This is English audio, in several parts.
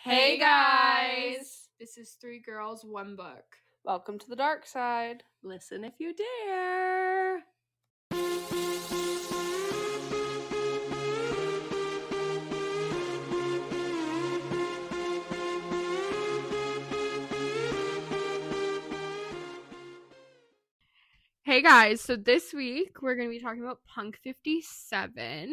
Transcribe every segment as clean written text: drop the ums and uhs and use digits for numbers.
Hey guys! This is 3 Girls, 1 Book. Welcome to the dark side. Listen if you dare. Hey guys, so this week we're going to be talking about Punk57.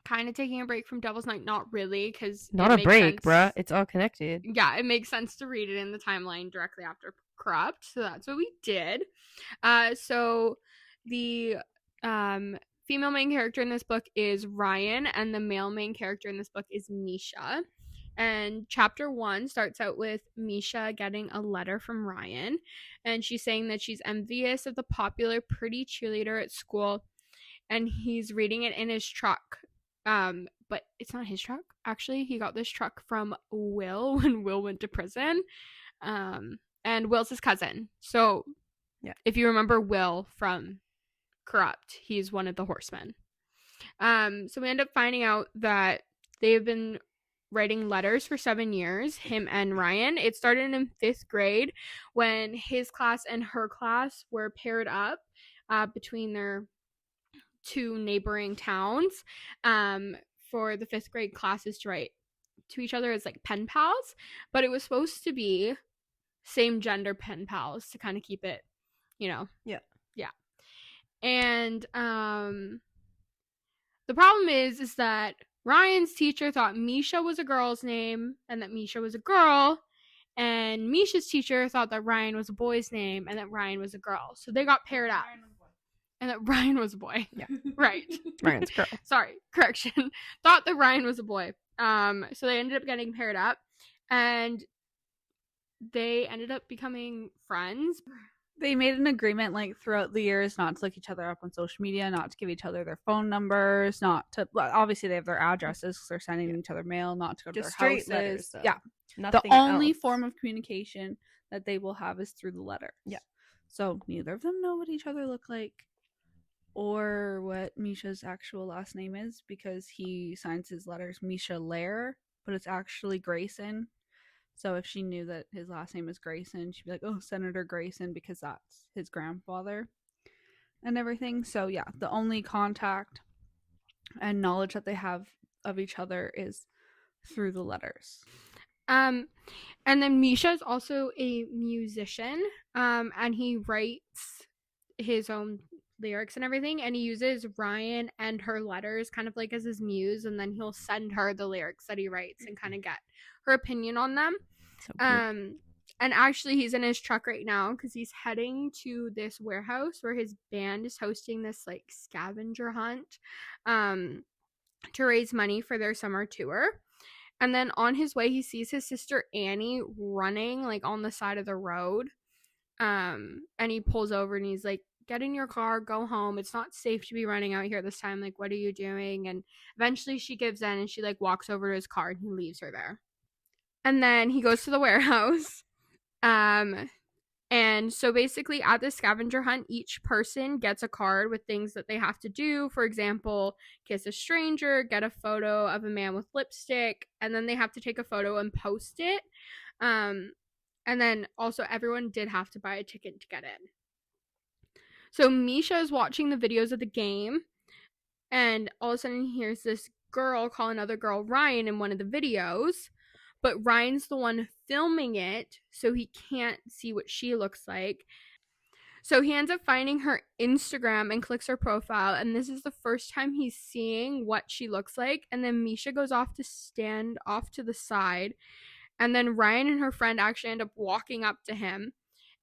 Kind of taking a break from Devil's Night, not really, because not a break, bruh. It's all connected. Yeah, it makes sense to read it in the timeline directly after Corrupt, so that's what we did. So the female main character in this book is Ryen, and the male main character in this book is Misha. And chapter 1 starts out with Misha getting a letter from Ryen, and she's saying that she's envious of the popular pretty cheerleader at school, and he's reading it in his truck. But it's not his truck. Actually, he got this truck from Will when Will went to prison. And Will's his cousin. So, yeah, if you remember Will from Corrupt, he's one of the horsemen. So we end up finding out that they've been writing letters for 7 years, him and Ryen. It started in 5th grade when his class and her class were paired up between their 2 neighboring towns for the 5th grade classes to write to each other as like pen pals, but it was supposed to be same gender pen pals to kind of keep it, yeah. And the problem is that Ryan's teacher thought Misha was a girl's name and that Misha was a girl, and Misha's teacher thought that Ryen was a boy's name and that Ryen was a girl, so they got paired up. And that Ryen was a boy. Yeah. Right. Ryan's girl. Sorry. Correction. Thought that Ryen was a boy. So they ended up getting paired up. And they ended up becoming friends. They made an agreement throughout the years not to look each other up on social media, not to give each other their phone numbers, not to, well, obviously they have their addresses because they're sending each other mail, not to go to their houses. Letters, though. Yeah. Nothing the only else. form of communication that they will have is through the letters. Yeah. So neither of them know what each other look like or what Misha's actual last name is, because he signs his letters Misha Lair, but it's actually Grayson. So if she knew that his last name is Grayson, she'd be like, oh, Senator Grayson, because that's his grandfather and everything. So yeah, the only contact and knowledge that they have of each other is through the letters. And then Misha is also a musician, and he writes his own lyrics and everything, and he uses Ryen and her letters kind of like as his muse, and then he'll send her the lyrics that he writes and kind of get her opinion on them. So and actually he's in his truck right now because he's heading to this warehouse where his band is hosting this like scavenger hunt to raise money for their summer tour. And then on his way he sees his sister Annie running like on the side of the road, and he pulls over and he's like, get in your car, go home, it's not safe to be running out here this time, like what are you doing? And eventually she gives in and she like walks over to his car and he leaves her there. And then he goes to the warehouse, and so basically at the scavenger hunt each person gets a card with things that they have to do. For example, kiss a stranger, get a photo of a man with lipstick, and then they have to take a photo and post it. And then also everyone did have to buy a ticket to get in. So Misha is watching the videos of the game, and all of a sudden he hears this girl call another girl Ryen in one of the videos, but Ryan's the one filming it, so he can't see what she looks like. So he ends up finding her Instagram and clicks her profile, and this is the first time he's seeing what she looks like. And then Misha goes off to stand off to the side, and then Ryen and her friend actually end up walking up to him.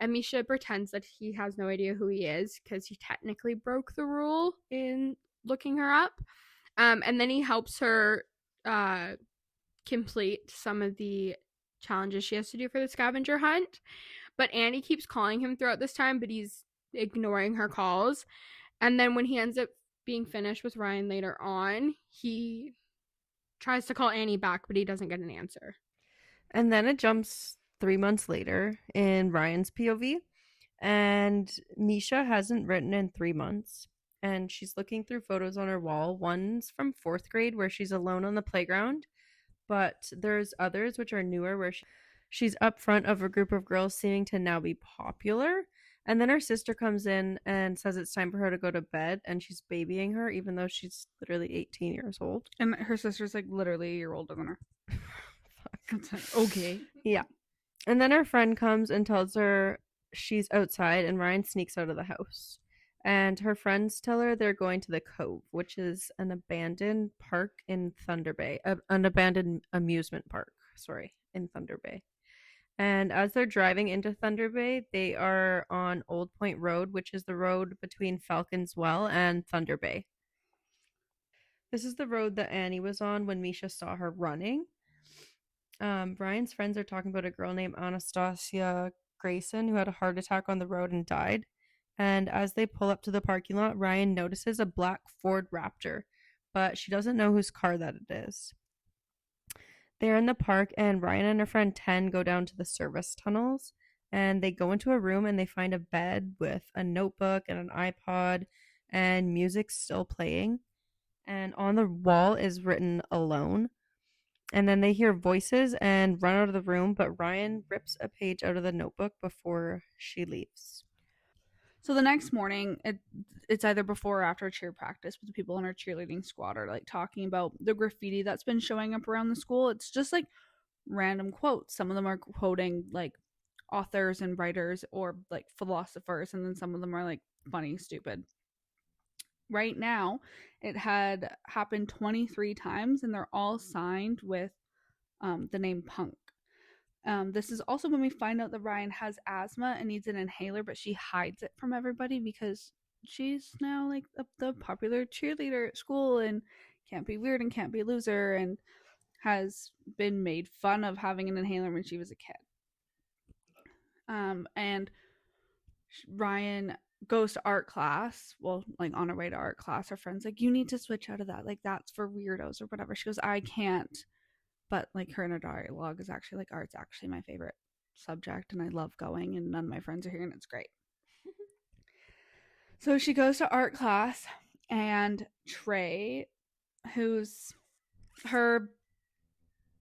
And Misha pretends that he has no idea who he is because he technically broke the rule in looking her up. And then he helps her complete some of the challenges she has to do for the scavenger hunt. But Annie keeps calling him throughout this time, but he's ignoring her calls. And then when he ends up being finished with Ryen later on, he tries to call Annie back, but he doesn't get an answer. And then it jumps 3 months later in Ryan's POV, and Misha hasn't written in 3 months, and she's looking through photos on her wall. One's from 4th grade where she's alone on the playground, but there's others which are newer where she's up front of a group of girls seeming to now be popular. And then her sister comes in and says it's time for her to go to bed, and she's babying her even though she's literally 18 years old. And her sister's like literally a year older than her. Fuck. Like, okay. Yeah. And then her friend comes and tells her she's outside, and Ryan sneaks out of the house. And her friends tell her they're going to the Cove, which is an abandoned park in Thunder Bay. An abandoned amusement park, in Thunder Bay. And as they're driving into Thunder Bay, they are on Old Point Road, which is the road between Falcon's Well and Thunder Bay. This is the road that Annie was on when Misha saw her running. Ryan's friends are talking about a girl named Anastasia Grayson who had a heart attack on the road and died. And as they pull up to the parking lot, Ryan notices a black Ford Raptor, but she doesn't know whose car that it is. They're in the park, and Ryan and her friend 10 go down to the service tunnels, and they go into a room and they find a bed with a notebook and an iPod, and music still playing. And on the wall is written "Alone." And then they hear voices and run out of the room, but Ryan rips a page out of the notebook before she leaves. So the next morning, it's either before or after cheer practice, but the people in our cheerleading squad are like talking about the graffiti that's been showing up around the school. It's just like random quotes. Some of them are quoting like authors and writers or like philosophers, and then some of them are like funny, stupid. Right now, it had happened 23 times, and they're all signed with the name Punk. This is also when we find out that Ryan has asthma and needs an inhaler, but she hides it from everybody because she's now like the popular cheerleader at school and can't be weird and can't be a loser, and has been made fun of having an inhaler when she was a kid. And Ryan goes to art class. Well, like on her way to art class, her friend's like, you need to switch out of that. Like, that's for weirdos or whatever. She goes, I can't. But like her inner dialogue is actually like, art's actually my favorite subject and I love going, and none of my friends are here and it's great. So she goes to art class, and Trey, who's her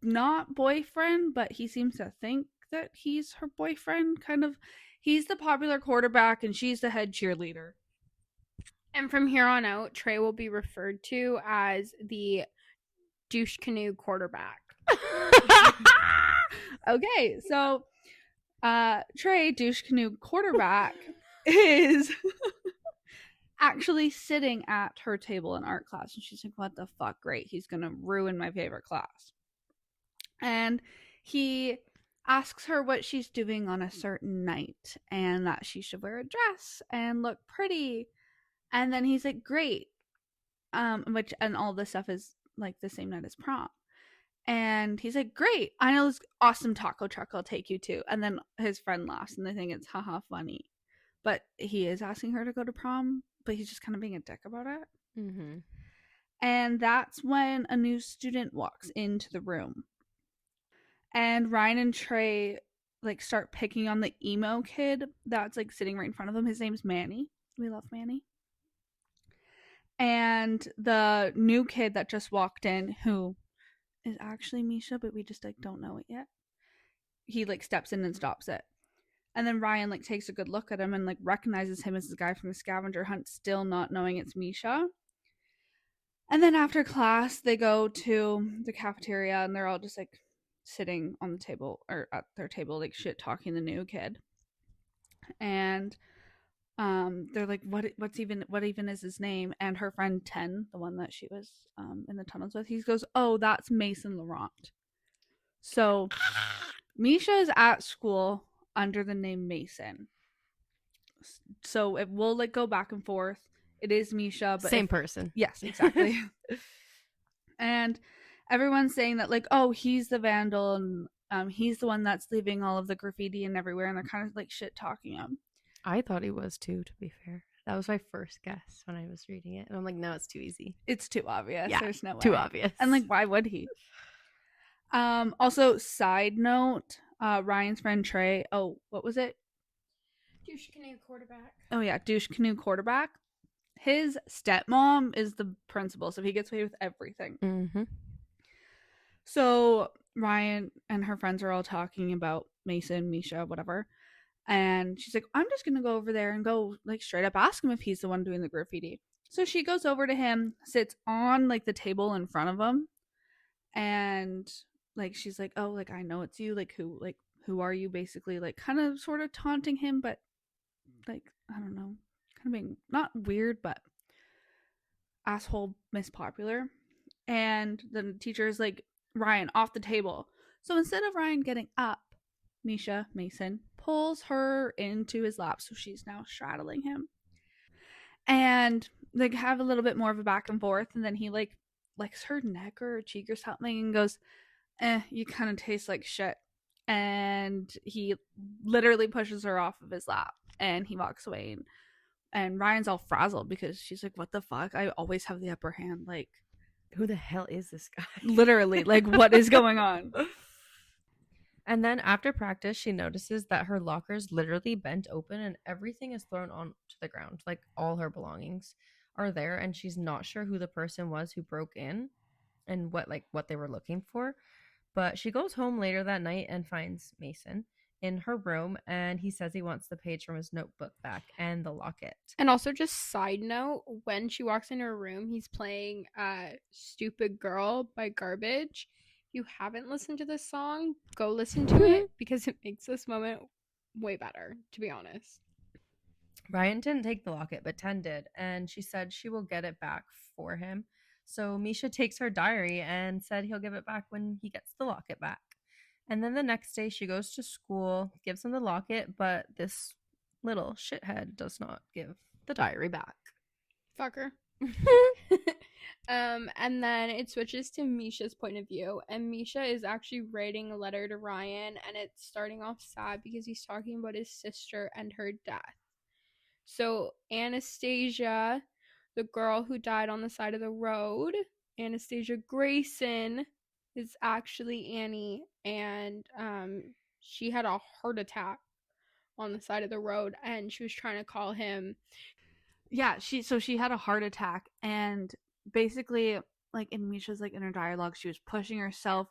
not boyfriend, but he seems to think that he's her boyfriend, kind of. He's the popular quarterback and she's the head cheerleader. And from here on out, Trey will be referred to as the douche canoe quarterback. Okay, so Trey, douche canoe quarterback, is actually sitting at her table in art class, and she's like, what the fuck, great, he's gonna ruin my favorite class. And he asks her what she's doing on a certain night, and that she should wear a dress and look pretty. And then he's like, great. And all this stuff is like the same night as prom. And he's like, great, I know this awesome taco truck I'll take you to. And then his friend laughs and they think it's haha funny. But he is asking her to go to prom, but he's just kind of being a dick about it. Mm-hmm. And that's when a new student walks into the room. And Ryan and Trey like start picking on the emo kid that's like sitting right in front of them. His name's Manny. We love Manny. And the new kid that just walked in, who is actually Misha, but we just like don't know it yet, he like steps in and stops it. And then Ryan like takes a good look at him and like recognizes him as the guy from the scavenger hunt, still not knowing it's Misha. And then after class, they go to the cafeteria and they're all just like sitting on the table or at their table, like shit talking the new kid. And they're like, what even is his name? And her friend 10, the one that she was in the tunnels with, he goes, oh, that's Mason Laurent. So Misha is at school under the name Mason. So it will like go back and forth. It is Misha, but same person. Yes, exactly. And everyone's saying that like, oh, he's the vandal, and he's the one that's leaving all of the graffiti and everywhere, and they're kind of like shit talking him. I thought he was too, to be fair. That was my first guess when I was reading it. And I'm like, no, it's too easy. It's too obvious. Yeah, there's no way. Too obvious. And like, why would he? Also, side note, Ryan's friend Trey, oh, what was it? Douche canoe quarterback. Oh yeah, douche canoe quarterback. His stepmom is the principal, so he gets away with everything. Mm-hmm. So Ryan and her friends are all talking about Mason, Misha, whatever. And she's like, I'm just going to go over there and go like straight up ask him if he's the one doing the graffiti. So she goes over to him, sits on like the table in front of him, and like she's like, "Oh, like I know it's you. Like who are you?" Basically, like kind of sort of taunting him, but like I don't know, kind of being not weird, but asshole Miss Popular. And the teacher is like, Ryan, off the table. So instead of Ryan getting up, Misha Mason pulls her into his lap, so she's now straddling him. And they have a little bit more of a back and forth, and then he like likes her neck or her cheek or something and goes, you kind of taste like shit. And he literally pushes her off of his lap and he walks away. And Ryan's all frazzled because she's like, what the fuck? I always have the upper hand. Like, who the hell is this guy? Literally, like, what is going on? And then after practice, she notices that her locker's literally bent open and everything is thrown onto the ground. Like, all her belongings are there, and she's not sure who the person was who broke in and what they were looking for. But she goes home later that night and finds Mason in her room, and he says he wants the page from his notebook back and the locket. And also, just side note, when she walks in her room, he's playing Stupid Girl by Garbage. If you haven't listened to this song, go listen to it because it makes this moment way better, to be honest. Ryan didn't take the locket, but Ten did, and she said she will get it back for him. So Misha takes her diary and said he'll give it back when he gets the locket back. And then the next day she goes to school, gives him the locket, but this little shithead does not give the diary back. Fucker. And then it switches to Misha's point of view, and Misha is actually writing a letter to Ryan, and it's starting off sad because he's talking about his sister and her death. So Anastasia, the girl who died on the side of the road, Anastasia Grayson, is actually Annie, and she had a heart attack on the side of the road, and she was trying to call him. Yeah, she had a heart attack, and basically, like in Misha's like inner dialogue, she was pushing herself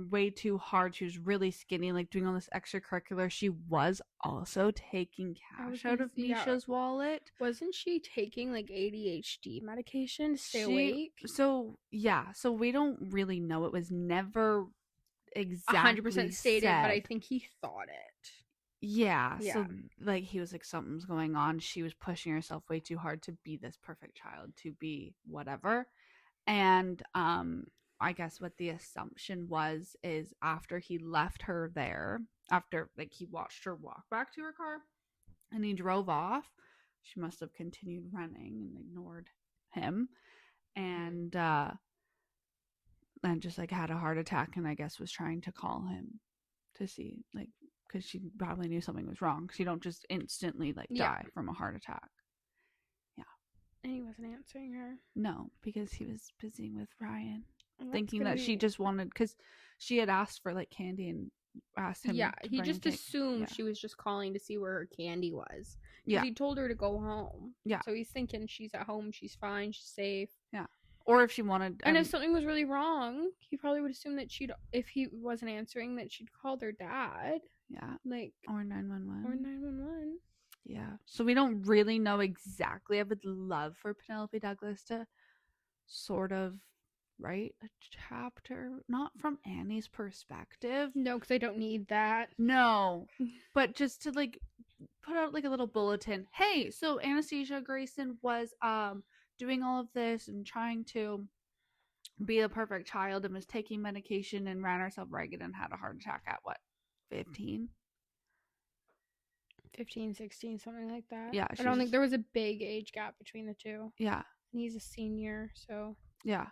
way too hard. She was really skinny, like doing all this extracurricular. She was also taking cash out of Misha's wallet. Wasn't she taking like ADHD medication to stay awake? So yeah, so we don't really know. It was never exactly 100% stated, but I think he thought it. Yeah, so like he was like, something's going on. She was pushing herself way too hard to be this perfect child, to be whatever. And I guess what the assumption is after he left her there, after like he watched her walk back to her car and he drove off, she must have continued running and ignored him and just like had a heart attack, and I guess was trying to call him to see, like, because she probably knew something was wrong, because you don't just instantly like die from a heart attack. Yeah. And he wasn't answering her. No, because he was busy with Ryan, thinking that she just wanted, because she had asked for like candy and asked him. Yeah, he just assumed she was just calling to see where her candy was. Yeah, he told her to go home. Yeah, so he's thinking she's at home, she's fine, she's safe. Yeah. Or if she wanted, and if something was really wrong, he probably would assume that if he wasn't answering, that she'd call their dad. Yeah, like or 911. Or 911. Yeah. So we don't really know exactly. I would love for Penelope Douglas to sort of write a chapter, not from Annie's perspective. No, because I don't need that. No, but just to like put out like a little bulletin. Hey, so Anastasia Grayson was doing all of this and trying to be a perfect child and was taking medication and ran herself ragged and had a heart attack at what, 15, 16, something like that. Yeah, I don't think there was a big age gap between the two. Yeah, and he's a senior, so yeah.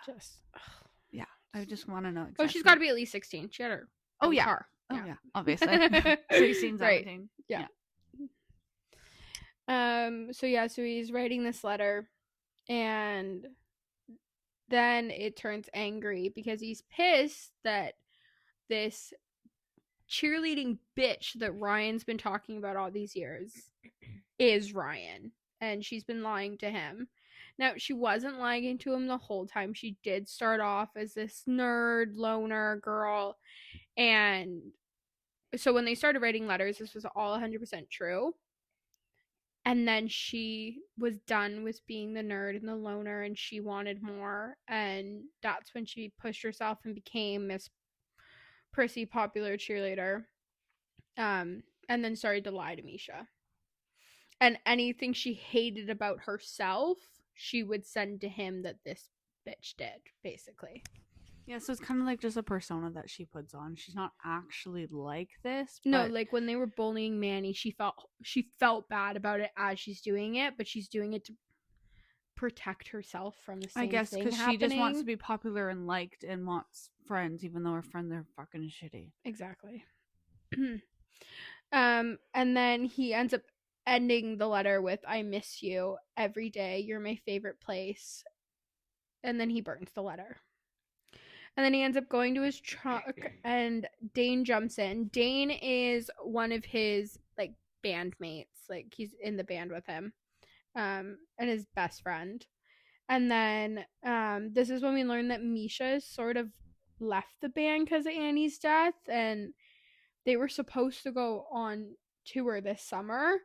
Just yeah. I just want to know exactly. Oh, she's got to be at least 16. She had her car. Oh yeah, obviously. 16, 17. Right. Yeah. So he's writing this letter, and then it turns angry because he's pissed that this cheerleading bitch that Ryan's been talking about all these years is Ryan, and she's been lying to him. Now, she wasn't lying to him the whole time. She did start off as this nerd, loner girl. And so when they started writing letters, this was all 100% true. And then she was done with being the nerd and the loner, and she wanted more. And that's when she pushed herself and became Miss Prissy Popular Cheerleader. And then started to lie to Misha. And anything she hated about herself, she would send to him that this bitch did, basically. Yeah, so it's kind of like just a persona that she puts on. She's not actually like this. No, like when they were bullying Manny, she felt bad about it as she's doing it, but she's doing it to protect herself from the same thing. I guess because she just wants to be popular and liked and wants friends, even though her friends are fucking shitty. Exactly. And then he ends up ending the letter with, "I miss you every day. You're my favorite place." And then he burns the letter. And then he ends up going to his truck, and Dane jumps in. Dane is one of his, like, bandmates. Like, he's in the band with him. And his best friend. And then this is when we learn that Misha sort of left the band because of Annie's death. And they were supposed to go on tour this summer.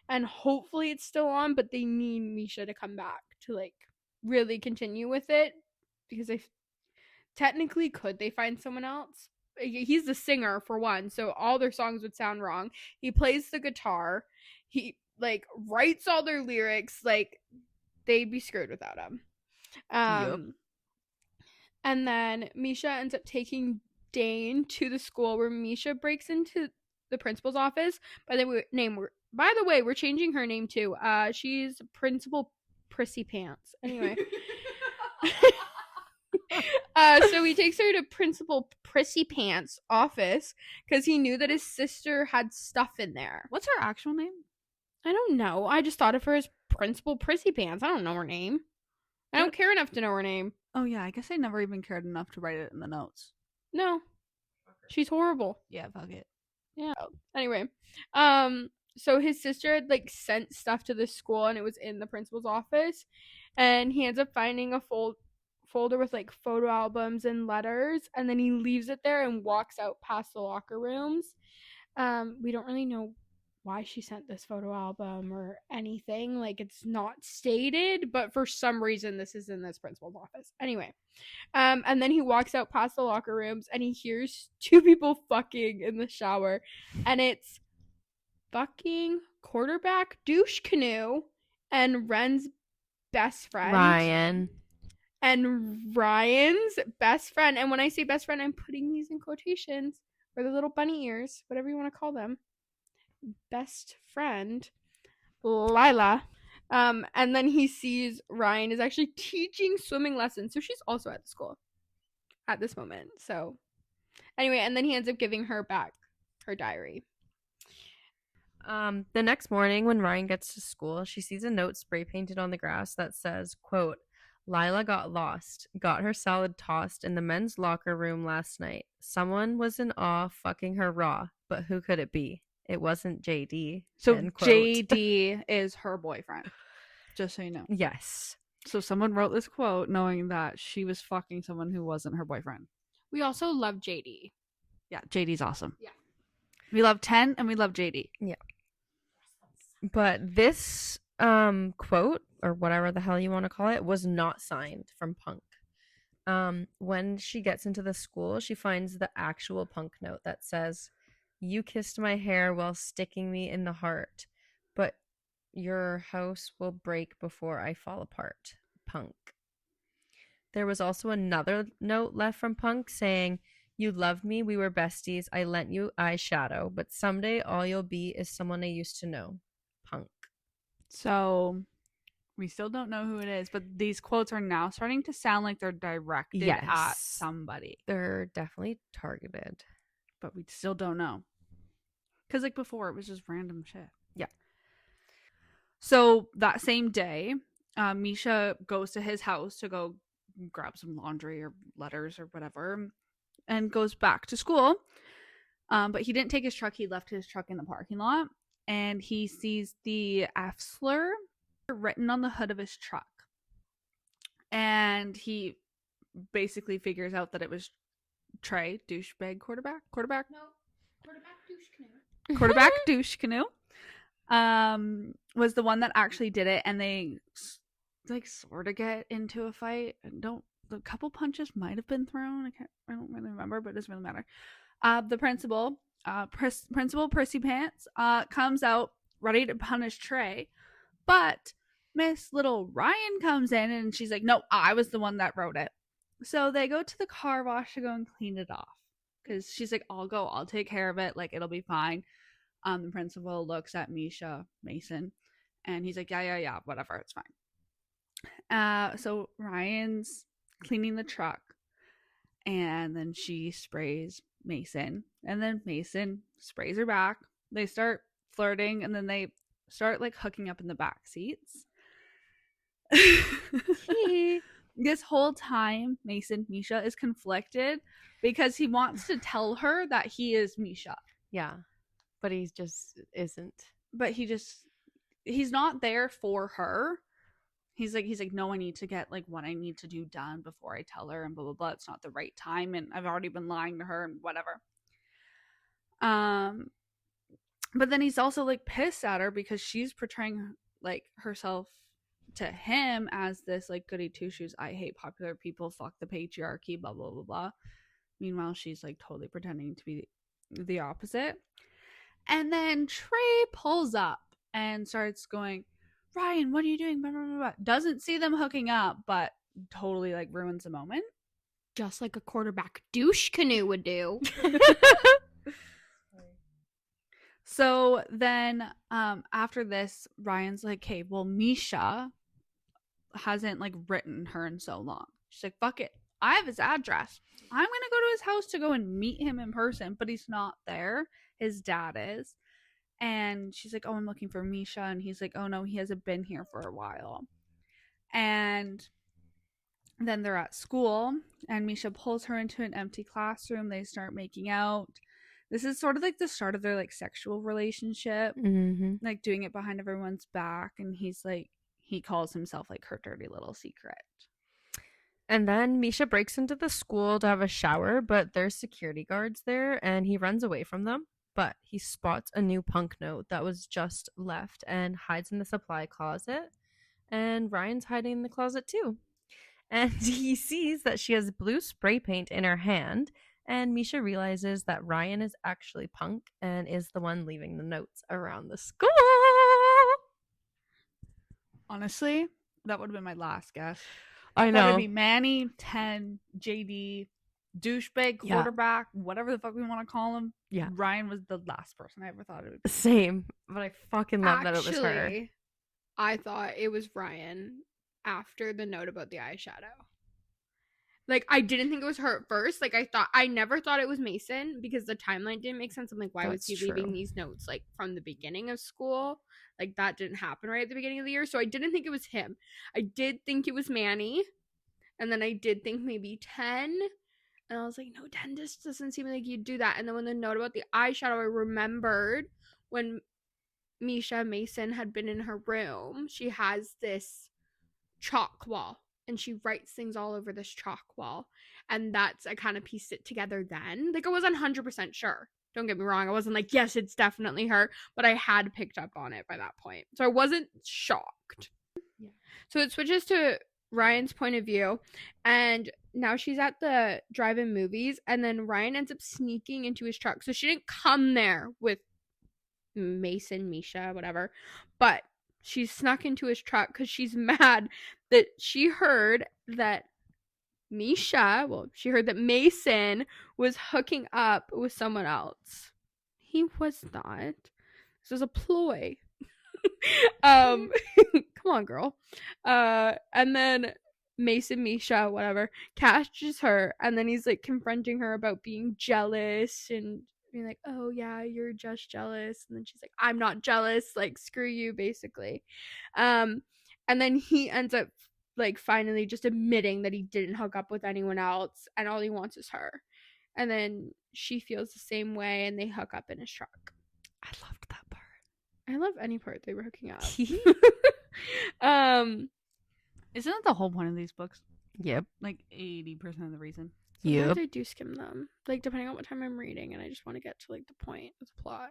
And hopefully it's still on, but they need Misha to come back to, like, really continue with it. Because they technically could they find someone else? He's the singer for one, so all their songs would sound wrong. He plays the guitar. He, like, writes all their lyrics. Like, they'd be screwed without him. Yep. And then Misha ends up taking Dane to the school, where Misha breaks into the principal's office. By the way, we're changing her name too. She's Principal Prissy Pants. Anyway. So he takes her to Principal Prissy Pants' office because he knew that his sister had stuff in there. What's her actual name? I don't know. I just thought of her as Principal Prissy Pants. I don't know her name. I don't care enough to know her name. Oh, yeah. I guess I never even cared enough to write it in the notes. No. She's horrible. Yeah, fuck it. Yeah. Anyway. So his sister had, like, sent stuff to the school, and it was in the principal's office. And he ends up finding a folder with, like, photo albums and letters, and then he leaves it there and walks out past the locker rooms. We don't really know why she sent this photo album or anything. Like, it's not stated, but for some reason this is in this principal's office. Anyway, and then he walks out past the locker rooms, and he hears two people fucking in the shower, and it's fucking quarterback douche canoe and Ren's best friend, Ryan. And Ryan's best friend. And when I say best friend, I'm putting these in quotations, or the little bunny ears, whatever you want to call them. Best friend, Lila. And then he sees Ryan is actually teaching swimming lessons. So she's also at the school at this moment. So anyway, and then he ends up giving her back her diary. The next morning when Ryan gets to school, she sees a note spray painted on the grass that says, quote, "Lila got lost, got her salad tossed in the men's locker room last night. Someone was in awe fucking her raw, but who could it be? It wasn't JD." So JD is her boyfriend, just so you know. Yes. So someone wrote this quote knowing that she was fucking someone who wasn't her boyfriend. We also love JD. Yeah, JD's awesome. Yeah. We love 10 and we love JD. Yeah. But this quote, or whatever the hell you want to call it, was not signed from Punk. When she gets into the school, she finds the actual Punk note that says, "You kissed my hair while sticking me in the heart, but your house will break before I fall apart. Punk." There was also another note left from Punk saying, "You loved me, we were besties, I lent you eyeshadow, but someday all you'll be is someone I used to know. Punk." So we still don't know who it is, but these quotes are now starting to sound like they're directed at somebody. They're definitely targeted. But we still don't know. Because, like, before, it was just random shit. Yeah. So that same day, Misha goes to his house to go grab some laundry or letters or whatever, and goes back to school. But he didn't take his truck. He left his truck in the parking lot. And he sees the F slur written on the hood of his truck. And he basically figures out that it was Trey, douchebag quarterback No, quarterback douche canoe. quarterback douche canoe, was the one that actually did it, and they like sort of get into a fight. And a couple punches might have been thrown. I don't really remember, but it doesn't really matter. The principal, Principal Prissy Pants, comes out ready to punish Trey, but Miss Little Ryan comes in and she's like, "No, I was the one that wrote it." So they go to the car wash to go and clean it off because she's like, I'll take care of it. Like, it'll be fine." The principal looks at Misha Mason and he's like, yeah, whatever, it's fine. So Ryan's cleaning the truck and then she sprays Mason and then Mason sprays her back. They start flirting and then they start like hooking up in the back seats. This whole time Misha is conflicted because he wants to tell her that he is Misha. Yeah. But he just isn't. But he's not there for her. He's like, no, I need to get like what I need to do done before I tell her and blah, blah, blah. It's not the right time. And I've already been lying to her and whatever. But then he's also like pissed at her because she's portraying like herself to him as this like goody two shoes. I hate popular people. Fuck the patriarchy. Blah, blah, blah, blah. Meanwhile, she's like totally pretending to be the opposite. And then Trey pulls up and starts going, "Ryan, what are you doing?" Blah, blah, blah, blah. Doesn't see them hooking up, but totally like ruins the moment. Just like a quarterback douche canoe would do. So then after this, Ryan's like, "Okay, well, Misha hasn't like written her in so long." She's like, "Fuck it. I have his address. I'm going to go to his house to go and meet him in person," but he's not there. His dad is. And she's like, "Oh, I'm looking for Misha." And he's like, "Oh, no, he hasn't been here for a while." And then they're at school and Misha pulls her into an empty classroom. They start making out. This is sort of like the start of their like sexual relationship, like doing it behind everyone's back. And he's like, he calls himself like her dirty little secret. And then Misha breaks into the school to have a shower, but there's security guards there and he runs away from them. But he spots a new punk note that was just left and hides in the supply closet. And Ryan's hiding in the closet too. And he sees that she has blue spray paint in her hand. And Misha realizes that Ryan is actually Punk and is the one leaving the notes around the school. Honestly, that would have been my last guess. I know. That would be Manny, 10, JD, douchebag, quarterback, whatever the fuck we want to call him. Yeah. Ryan was the last person I ever thought it would be. Same. But I fucking love that it was her. I thought it was Ryan after the note about the eyeshadow. Like, I didn't think it was her at first. Like, I never thought it was Mason because the timeline didn't make sense. I'm like, why was he leaving these notes, like, from the beginning of school? Like, that didn't happen right at the beginning of the year. So I didn't think it was him. I did think it was Manny. And then I did think maybe 10. And I was like, no, 10 just doesn't seem like you'd do that. And then when the note about the eyeshadow, I remembered when Misha Mason had been in her room, she has this chalk wall. And she writes things all over this chalk wall. And I kind of pieced it together then. Like, I wasn't 100% sure. Don't get me wrong. I wasn't like, yes, it's definitely her. But I had picked up on it by that point. So I wasn't shocked. Yeah. So it switches to Ryan's point of view. And now she's at the drive-in movies. And then Ryan ends up sneaking into his truck. So she didn't come there with Mason, Misha, whatever. But she snuck into his truck because she's mad that she heard that Mason was hooking up with someone else. He was not. This was a ploy. Come on, girl. And then Misha, whatever, catches her, and then he's like confronting her about being jealous and being like, "Oh yeah, you're just jealous." And then she's like, "I'm not jealous, like screw you," basically. And then he ends up like finally just admitting that he didn't hook up with anyone else and all he wants is her. And then she feels the same way and they hook up in his truck. I loved that part. I love any part they were hooking up. Isn't that the whole point of these books? Yep. Like 80% of the reason. Sometimes I do skim them, like depending on what time I'm reading, and I just want to get to like the point of the plot.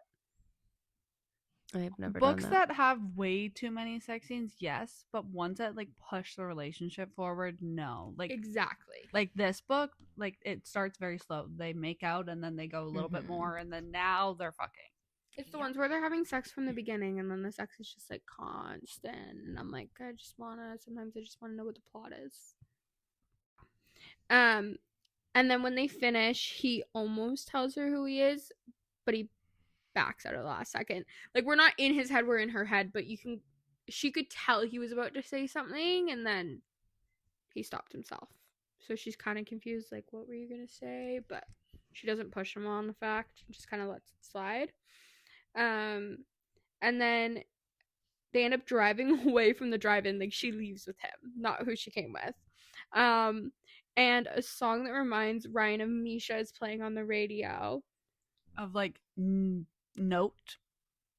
I've never Books done that. have way too many sex scenes, yes, but ones that like push the relationship forward, no. Like Exactly. like this book, like it starts very slow. They make out and then they go a little bit more, and then now they're fucking. It's the ones where they're having sex from the beginning, and then the sex is just like constant, and I'm like, sometimes I just wanna know what the plot is. And then when they finish, he almost tells her who he is, but he backs out at the last second. Like, we're not in his head, we're in her head, but she could tell he was about to say something, and then he stopped himself. So she's kind of confused, like, what were you gonna say? But she doesn't push him on the fact, just kind of lets it slide. And then they end up driving away from the drive-in. Like, she leaves with him, not who she came with. And a song that reminds Ryan of Misha is playing on the radio. Of like note,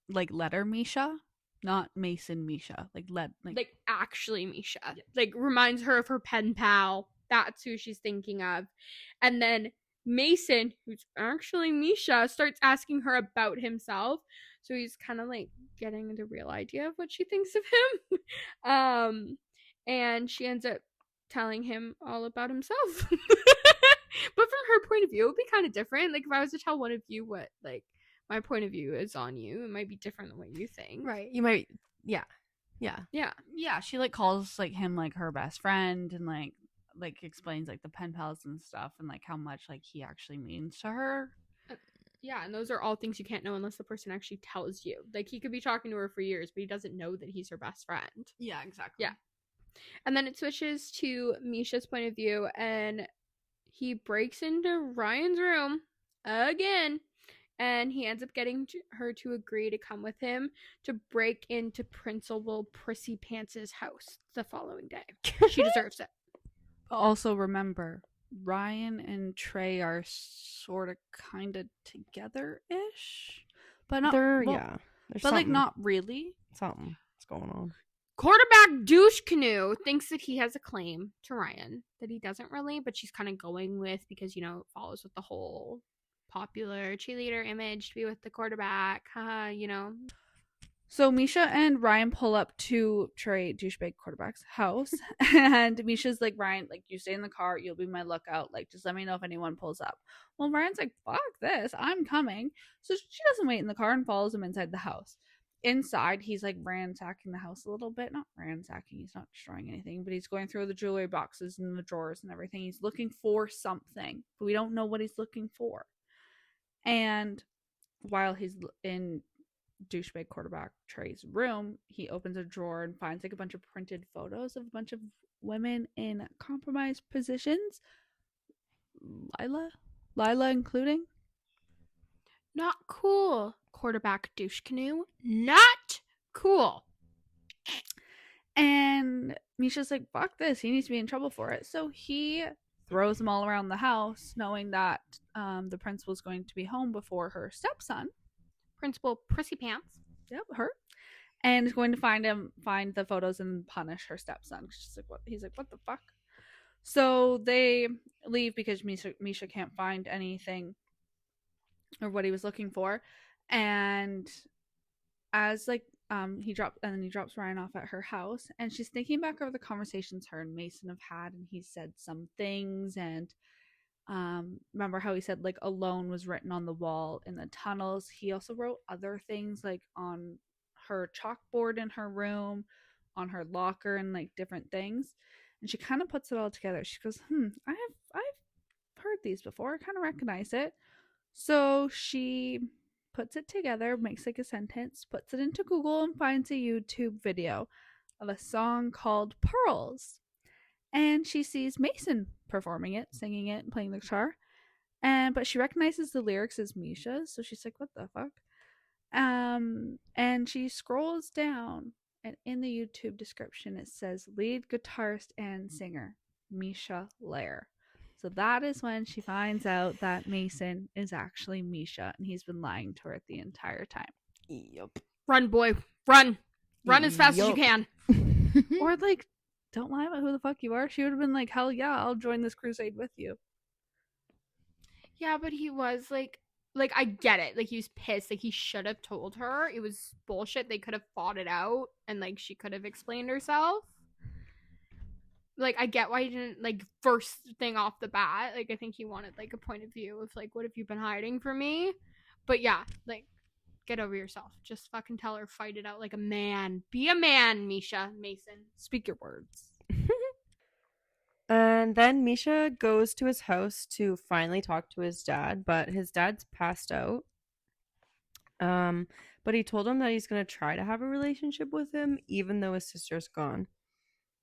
like letter Misha, not Mason Misha. Like actually Misha. Yeah. Like, reminds her of her pen pal. That's who she's thinking of. And then Mason, who's actually Misha, starts asking her about himself. So he's kind of like getting the real idea of what she thinks of him. And she ends up telling him all about himself. But from her point of view, it would be kind of different. Like, if I was to tell one of you what, like, my point of view is on you, it might be different than what you think. Right. You might, yeah. She like calls like him like her best friend, and like explains like the pen pals and stuff, and like how much like he actually means to her. Yeah, and those are all things you can't know unless the person actually tells you. Like, he could be talking to her for years, but he doesn't know that he's her best friend. Yeah, exactly. Yeah. And then it switches to Misha's point of view, and he breaks into Ryan's room again, and he ends up getting her to agree to come with him to break into Principal Prissy Pants' house the following day. She deserves it. Also remember, Ryan and Trey are sort of kind of together-ish, but not. There's but like not really. Something's going on. Quarterback douche canoe thinks that he has a claim to Ryan that he doesn't really, but she's kind of going with because, you know, it follows with the whole popular cheerleader image to be with the quarterback, you know. So Misha and Ryan pull up to Trey douchebag quarterback's house, and Misha's like, Ryan, like, you stay in the car, you'll be my lookout, like, just let me know if anyone pulls up. Well, Ryan's like, fuck this, I'm coming. So she doesn't wait in the car and follows him inside the house. Inside, he's like ransacking the house a little bit. Not ransacking, he's not destroying anything, but he's going through the jewelry boxes and the drawers and everything. He's looking for something, but we don't know what he's looking for. And while he's in douchebag quarterback Trey's room, he opens a drawer and finds like a bunch of printed photos of a bunch of women in compromised positions. Lila including. Not cool. Quarterback douche canoe. Not cool. And Misha's like, fuck this, he needs to be in trouble for it. So he throws them all around the house, knowing that the principal's going to be home before her stepson, Principal Prissy Pants. Yep, her. And is going to find the photos and punish her stepson. She's like, what? He's like, what the fuck? So they leave because Misha can't find anything or what he was looking for. And as like he drops Ryan off at her house, and she's thinking back over the conversations her and Mason have had, and he said some things, and remember how he said like alone was written on the wall in the tunnels. He also wrote other things like on her chalkboard in her room, on her locker, and like different things. And she kind of puts it all together. She goes, I've heard these before, I kind of recognize it. So she puts it together, makes like a sentence, puts it into Google, and finds a YouTube video of a song called Pearls. And she sees Mason performing it, singing it, and playing the guitar. But she recognizes the lyrics as Misha's, so she's like, what the fuck? And she scrolls down, and in the YouTube description it says lead guitarist and singer Misha Lair. So that is when she finds out that Mason is actually Misha, and he's been lying to her the entire time. Yep. Run, boy. Run. Run as fast as you can. Or like don't lie about who the fuck you are. She would have been like, hell yeah, I'll join this crusade with you. Yeah, but he was like I get it. Like he was pissed. Like he should have told her. It was bullshit. They could have fought it out and like she could have explained herself. Like I get why he didn't like first thing off the bat. Like I think he wanted like a point of view of like what have you been hiding from me? But yeah, like get over yourself. Just fucking tell her, fight it out like a man. Be a man, Misha Mason. Speak your words. And then Misha goes to his house to finally talk to his dad, but his dad's passed out. But he told him that he's going to try to have a relationship with him, even though his sister's gone.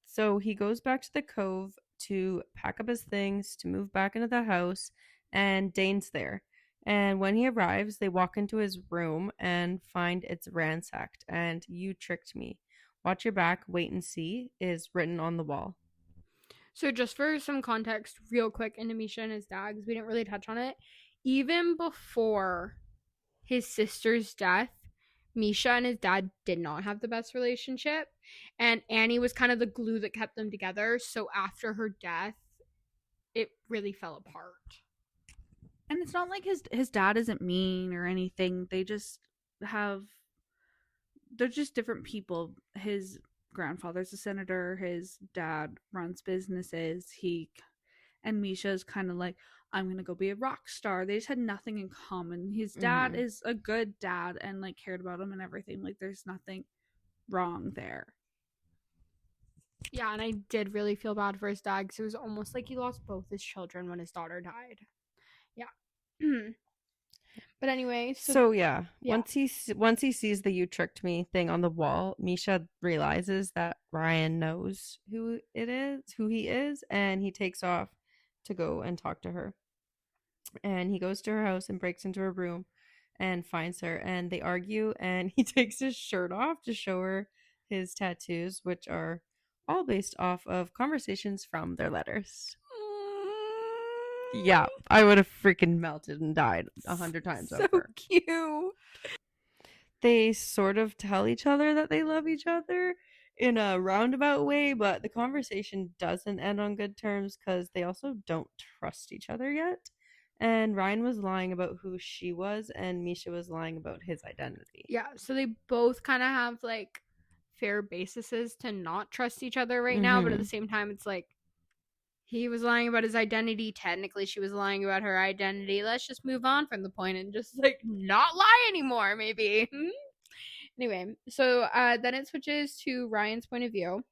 So he goes back to the cove to pack up his things to move back into the house, and Dane's there. And when he arrives, they walk into his room and find it's ransacked. And "You tricked me. Watch your back, wait and see" is written on the wall. So just for some context, real quick, into Misha and his dad, because we didn't really touch on it. Even before his sister's death, Misha and his dad did not have the best relationship. And Annie was kind of the glue that kept them together. So after her death, it really fell apart. And it's not like his dad isn't mean or anything. They're just different people. His grandfather's a senator, his dad runs businesses, and Misha's kind of like, I'm gonna go be a rock star. They just had nothing in common. His dad is a good dad and like cared about him and everything. Like there's nothing wrong there. Yeah, and I did really feel bad for his dad because it was almost like he lost both his children when his daughter died. Yeah. But anyway, so yeah. Once he sees the "you tricked me" thing on the wall, Misha realizes that Ryan knows who he is, and he takes off to go and talk to her. And he goes to her house and breaks into her room and finds her, and they argue, and he takes his shirt off to show her his tattoos, which are all based off of conversations from their letters. Yeah, I would have freaking melted and died 100 times over. So cute. They sort of tell each other that they love each other in a roundabout way, but the conversation doesn't end on good terms because they also don't trust each other yet. And Ryan was lying about who she was, and Misha was lying about his identity. Yeah, so they both kind of have like fair bases to not trust each other right now, but at the same time, it's like he was lying about his identity. Technically, she was lying about her identity. Let's just move on from the point and just like not lie anymore, maybe. Anyway, so then it switches to Ryan's point of view.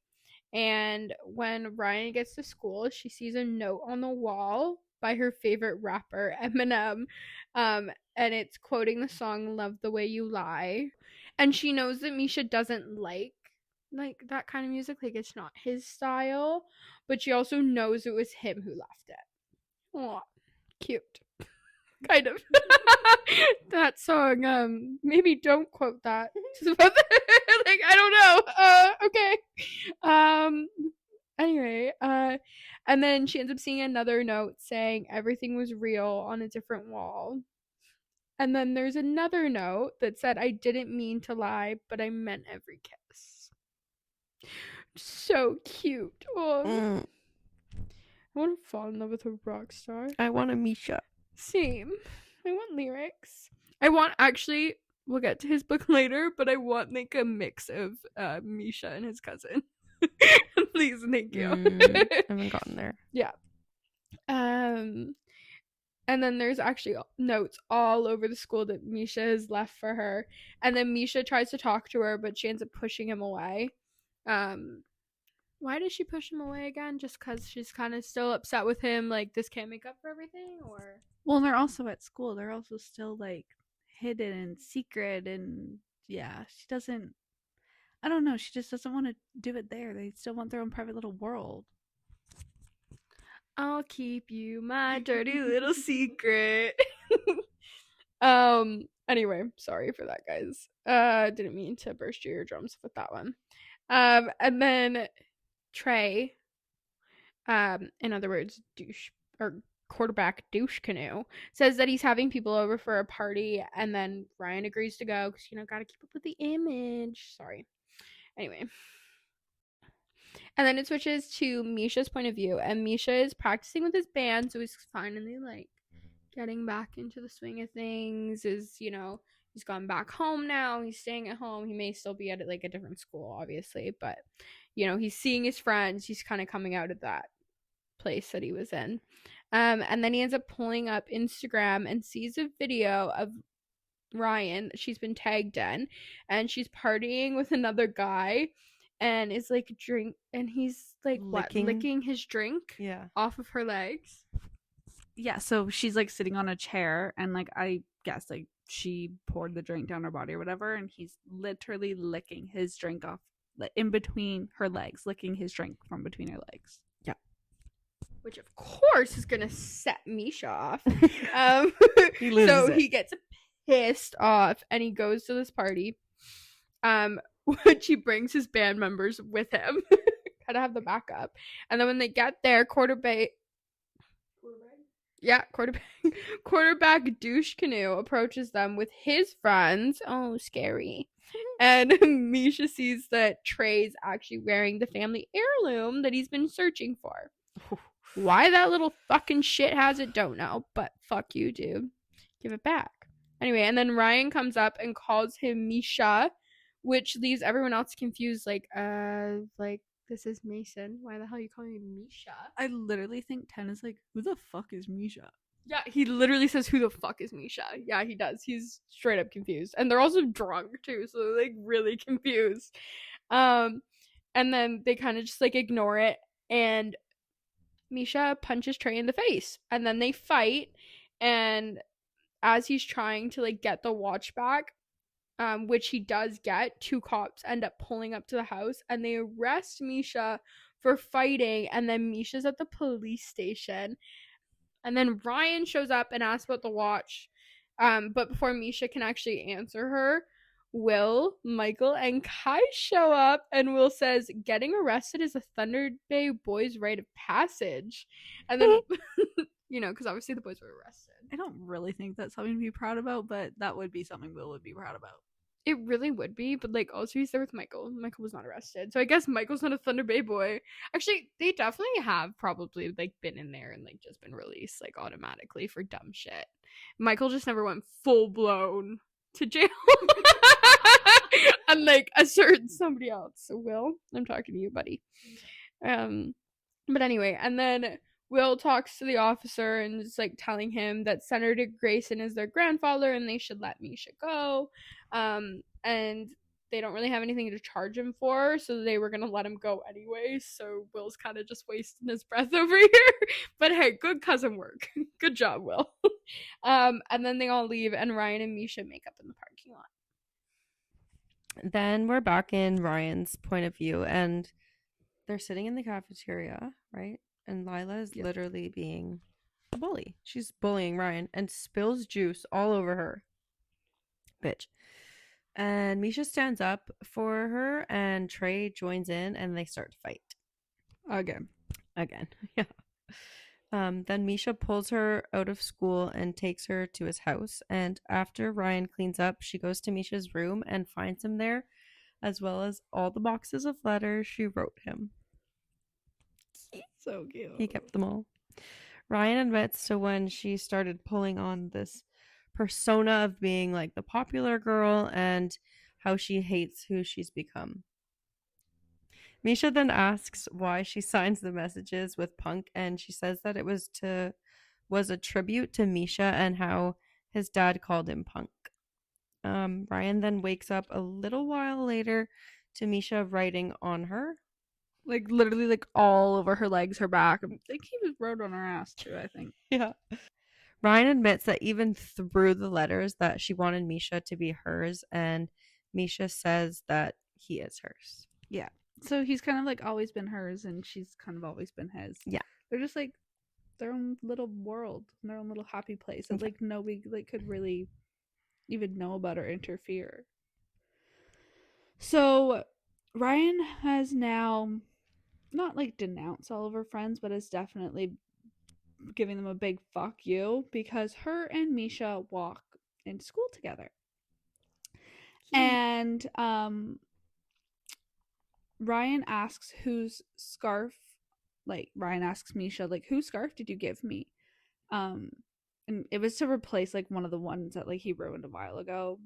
And when Ryan gets to school, she sees a note on the wall by her favorite rapper, Eminem. And it's quoting the song "Love the Way You Lie." And she knows that Misha doesn't like that kind of music. Like, it's not his style. But she also knows it was him who left it. Aw, cute. Kind of. That song, maybe don't quote that. Like, I don't know. Okay. Anyway, and then she ends up seeing another note saying everything was real on a different wall. And then there's another note that said, I didn't mean to lie, but I meant every kiss. So cute. Oh. I want to fall in love with a rock star. I want a Misha. Same. I want lyrics. I want, actually, we'll get to his book later, but I want like a mix of Misha and his cousin. Please, thank you. I haven't gotten there. Yeah. And then there's actually notes all over the school that Misha has left for her. And then Misha tries to talk to her, but she ends up pushing him away. Why does she push him away again? Just because she's kind of still upset with him? Like, this can't make up for everything? Or well, they're also at school. They're also still like hidden and secret, and yeah, she doesn't. I don't know. She just doesn't want to do it there. They still want their own private little world. I'll keep you my dirty little secret. Anyway, sorry for that, guys. Didn't mean to burst your eardrums with that one. And then Trey, in other words, douche or quarterback douche canoe, says that he's having people over for a party, and then Ryan agrees to go because gotta keep up with the image. Sorry. Anyway. And then it switches to Misha's point of view, and Misha is practicing with his band, so he's finally like getting back into the swing of things. He's gone back home now. He's staying at home. He may still be at like a different school, obviously, but he's seeing his friends. He's kind of coming out of that place that he was in. And then he ends up pulling up Instagram and sees a video of Ryan that she's been tagged in, and she's partying with another guy, and is like he's like licking his drink off of her legs. Yeah, so she's like sitting on a chair, and like I guess like she poured the drink down her body or whatever, and he's literally licking his drink off in between her legs, licking his drink from between her legs. Yeah. Which of course is gonna set Misha off. He loses so it. he gets pissed off and he goes to this party. Which he brings his band members with him. Gotta have the backup. And then when they get there, quarterback douche canoe approaches them with his friends. Oh, scary. And Misha sees that Trey's actually wearing the family heirloom that he's been searching for. Why that little fucking shit has it, don't know. But fuck you, dude. Give it back. Anyway, and then Ryan comes up and calls him Misha, which leaves everyone else confused. Like, this is Mason. Why the hell are you calling me Misha? I literally think 10 is like, who the fuck is Misha? Yeah, he literally says, who the fuck is Misha? Yeah, he does. He's straight up confused. And they're also drunk, too, so they're, like, really confused. And then they kind of just, like, ignore it, and Misha punches Trey in the face. And then they fight, and as he's trying to, like, get the watch back, which he does get, 2 cops end up pulling up to the house, and they arrest Misha for fighting, and then Misha's at the police station. And then Ryan shows up and asks about the watch. But before Misha can actually answer her, Will, Michael, and Kai show up, and Will says, getting arrested is a Thunder Bay boys' rite of passage. And then, because obviously the boys were arrested. I don't really think that's something to be proud about, but that would be something Will would be proud about. It really would be, but like also he's there with Michael. Michael was not arrested, so I guess Michael's not a Thunder Bay boy. Actually, they definitely have probably like been in there and like just been released like automatically for dumb shit. Michael just never went full blown to jail, unlike a certain somebody else. So Will, I'm talking to you, buddy. But anyway, and then Will talks to the officer and is like telling him that Senator Grayson is their grandfather and they should let Misha go. And they don't really have anything to charge him for, so they were gonna let him go anyway. So Will's kind of just wasting his breath over here. But hey, good cousin work. Good job, Will. And then they all leave, and Ryan and Misha make up in the parking lot. Then we're back in Ryan's point of view, and they're sitting in the cafeteria, right? And Lila is literally being a bully. She's bullying Ryan and spills juice all over her. Bitch. And Misha stands up for her, and Trey joins in, and they start to fight. Again. Yeah. Then Misha pulls her out of school and takes her to his house. And after Ryan cleans up, she goes to Misha's room and finds him there, as well as all the boxes of letters she wrote him. So cute. He kept them all. Ryan admits to when she started pulling on this persona of being like the popular girl and how she hates who she's become. Misha then asks why she signs the messages with Punk, and she says that it was a tribute to Misha and how his dad called him Punk. Ryan then wakes up a little while later to Misha writing on her. Like literally like all over her legs, her back. I think he was wrote on her ass too, I think. Yeah. Ryan admits that even through the letters that she wanted Misha to be hers, and Misha says that he is hers. Yeah. So he's kind of like always been hers and she's kind of always been his. Yeah. They're just like their own little world, their own little happy place that like nobody like could really even know about or interfere. So Ryan has now not like denounced all of her friends, but is definitely giving them a big fuck you because her and Misha walk in school together. And Ryan asks whose scarf, like Ryan asks Misha, like, whose scarf did you give me? And it was to replace like one of the ones that like he ruined a while ago.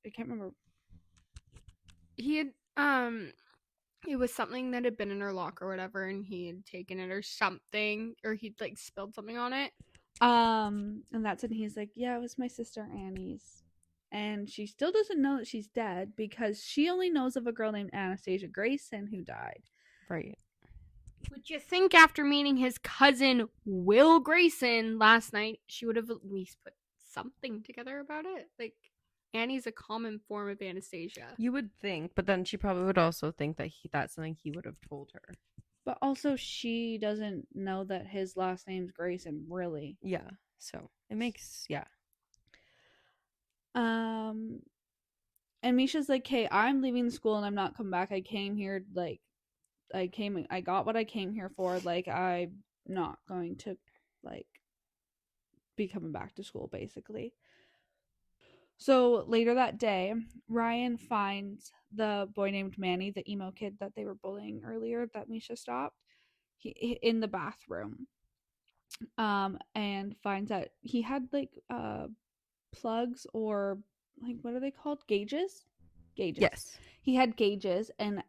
I can't remember. He had it was something that had been in her locker or whatever, and he had taken it or something, or he'd like spilled something on it. And that's when he's like, yeah, it was my sister Annie's. And she still doesn't know that she's dead because she only knows of a girl named Anastasia Grayson who died. Right. Would you think after meeting his cousin Will Grayson last night, she would have at least put something together about it? Like, Annie's a common form of Anastasia. You would think, but then she probably would also think that that's something he would have told her. But also, she doesn't know that his last name's Grayson, really. Yeah. So it makes, yeah. And Misha's like, hey, I'm leaving the school and I'm not coming back. I came here, like, I got what I came here for. Like, I'm not going to, like, be coming back to school, basically. So later that day, Ryan finds the boy named Manny, the emo kid that they were bullying earlier that Misha stopped, in the bathroom. And finds out he had like plugs, or like, what are they called? Gauges? Yes. He had gauges, and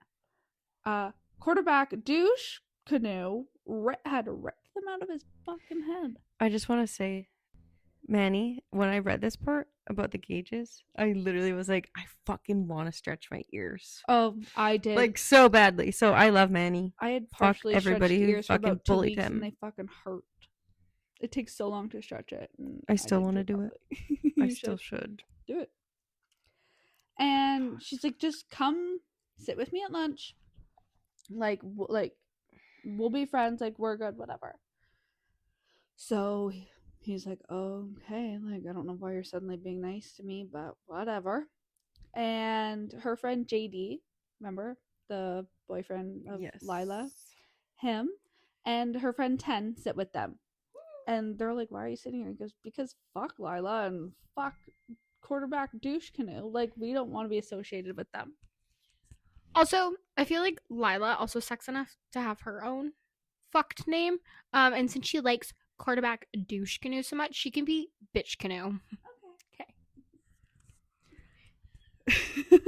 quarterback douche canoe had ripped them out of his fucking head. I just want to say, Manny, when I read this part about the gauges, I literally was like, I fucking want to stretch my ears. Oh, I did. Like, so badly. So I love Manny. I had Fuck freshly everybody stretched who ears for fucking about 2 bullied weeks, him. and they fucking hurt. It takes so long to stretch it. And I still want to didn't do it. properly. I still should. Do it. And she's like, just come sit with me at lunch. Like, we'll be friends. Like, we're good, whatever. So he's like, okay. Like, I don't know why you're suddenly being nice to me, but whatever. And her friend JD, remember the boyfriend of Lila, him and her friend 10 sit with them. And they're like, why are you sitting here? He goes, because fuck Lila and fuck quarterback douche canoe. Like, we don't want to be associated with them. Also, I feel like Lila also sucks enough to have her own fucked name. And since she likes quarterback douche canoe so much, she can be bitch canoe. Okay.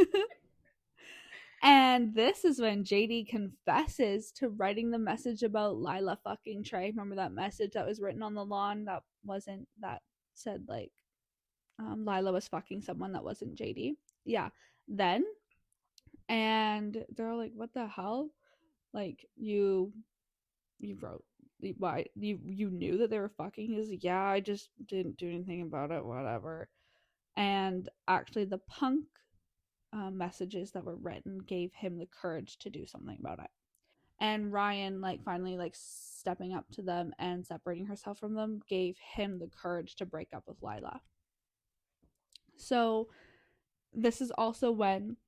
And this is when JD confesses to writing the message about Lila fucking Trey. Remember that message that was written on the lawn that said like Lila was fucking someone that wasn't JD? Yeah. Then, and they're like, what the hell? Like, you wrote, why you knew that they were fucking? He's like, yeah, I just didn't do anything about it, whatever. And actually the punk messages that were written gave him the courage to do something about it. And Ryan, like, finally, like, stepping up to them and separating herself from them gave him the courage to break up with Lila. So this is also when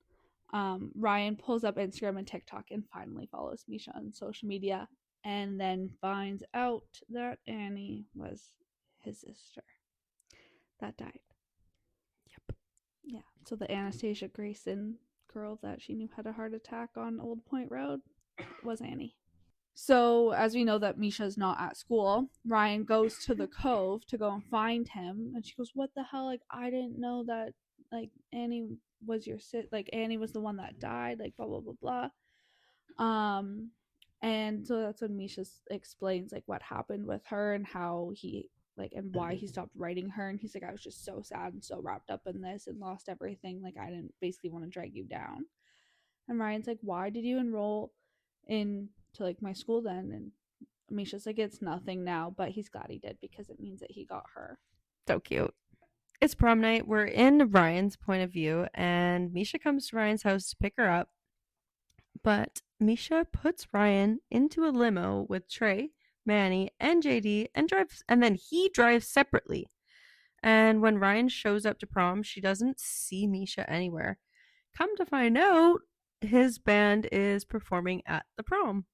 Ryan pulls up Instagram and TikTok and finally follows Misha on social media, and then finds out that Annie was his sister that died. Yep. Yeah. So the Anastasia Grayson girl that she knew had a heart attack on Old Point Road was Annie. So as we know that Misha's not at school, Ryan goes to the cove to go and find him, and she goes, what the hell? Like, I didn't know that, like, Annie was your like, Annie was the one that died, like, blah blah blah blah. And so that's when Misha explains like what happened with her and how he, like, and why he stopped writing her. And he's like, I was just so sad and so wrapped up in this and lost everything. Like, I didn't basically want to drag you down. And Ryan's like, why did you enroll in to like my school then? And Misha's like, it's nothing now, but he's glad he did because it means that he got her. So cute. It's prom night. We're in Ryan's point of view, and Misha comes to Ryan's house to pick her up. But Misha puts Ryan into a limo with Trey, Manny, and JD, and then he drives separately. And when Ryan shows up to prom, she doesn't see Misha anywhere. Come to find out, his band is performing at the prom.